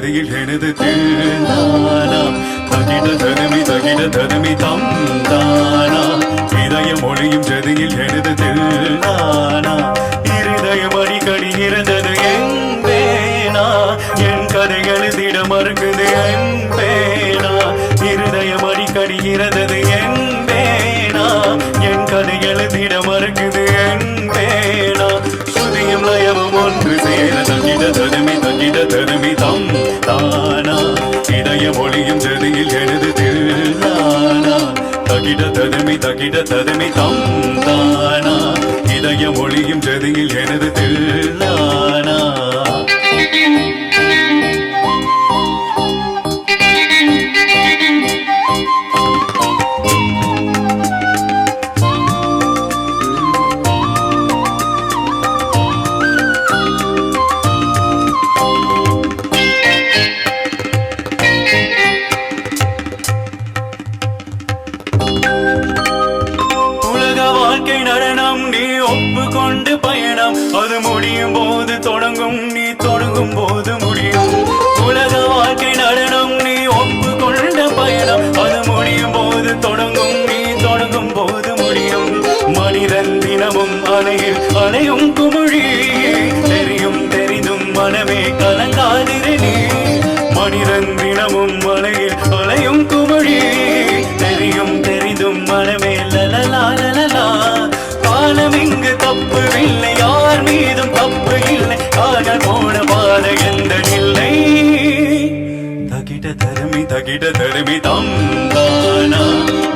ஜதியில் எனது தில்லானா தகிட தருமி தம் தானா இதயம் ஒளியும் ஜதியில் எனது தில்லானா இருதயம் அடிக்கடி இறந்தது என் பேனா என் கதை எழுதிட மறுக்குது என் பேனா இருதயம் அடிக்கடி இறந்தது என் பேனா என் கதை எழுதிட மறுக்குது என் பேனா சுதியும் லயமும் ஒன்று சேர தகிட தருமி தம் தானா இதயம் ஒளியும் ஜதியில் எனது தில்லானா தகிட தருமி தம் தானா இதயம் ஒளியும் ஜதியில் எனது தில்லானா வாழ்க்கை நடனம் நீ ஒப்புக்கொண்டு பயணம் அது முடியும் போது தொடங்கும் நீ தொடங்கும் போது முடியும் உலக வாழ்க்கை நடனம் நீ ஒப்புக்கொண்ட பயணம் அது முடியும் போது தொடங்கும் நீ தொடங்கும் போது முடியும் மனிதன் தினமும் அலையில் அலையும் குமிழி தெரிந்தும் மனமே கலங்காதிரு நீ மனிதன் தினமும் அலையில் அலையும் குமிழி தெரிந்தும் மனமே லலலா காலம் இங்கு தப்பு இல்லை யார் மீதும் தப்பு இல்லை காதல் போன பாத எந்த இல்லை தகிட தருமி தம் தானா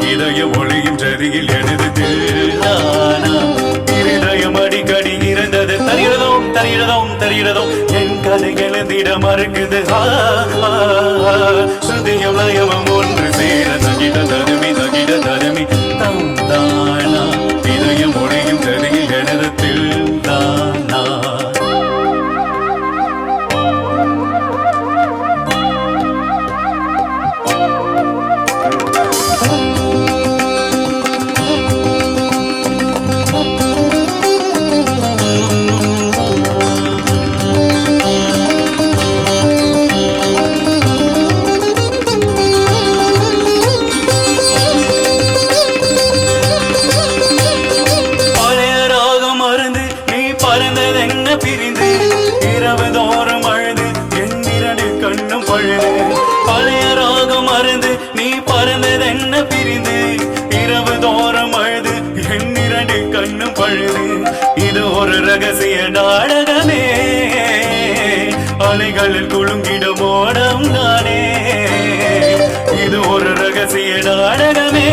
இதய ஒளியும் ஜதியில் எனது தில்லானா இருதயம் அடிக்கடி இறந்தது தரியிடதோம் என் கதை எழுதிட மறுக்குது சுதியம் லயமும் ஒன்று சேர தகிட தருமி தம் தானா இதயம் ஒளியும் ஜதியில் எனது தில்லானா பிரிந்து இரவு தோறும் அழுது என் இரண்டு கண்ணும் பழுது பழைய ராகம் அருந்து நீ பறந்ததென்ன பிரிந்து இரவு தோறும் அழுது என் இரண்டு கண்ணும் பழுது இது ஒரு ரகசிய நாடகமே அலைகளில் குலுங்கிடும் ஓடம் நானே இது ஒரு ரகசிய நாடகமே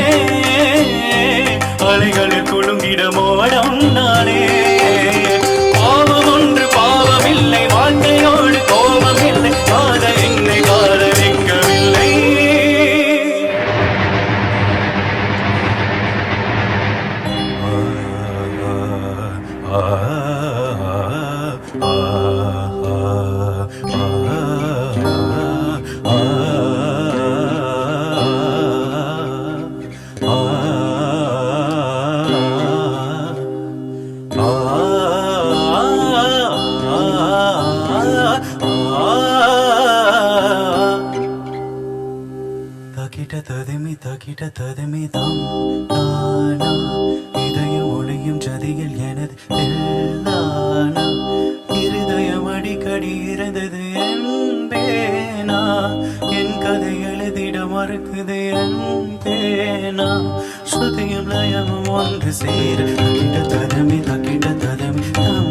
அலைகளில் குலுங்கிடும் ஓடம் நானே பாவமில்லை வாழ்க்கையோடு கோபமில்லை காதல் என்னை காதலிக்கவில்லை தகிட தருமி தம் தானா இதயம் ஒளியும் ஜதியில் எனது தில்லானா இருதயம் அடிக்கடி இறந்தது என் பேனா என் கதை எழுதிட மறுக்குது என் பேனா ஸ்ருதியும் லயமும் ஒன்று சேர தகிட தருமி தம்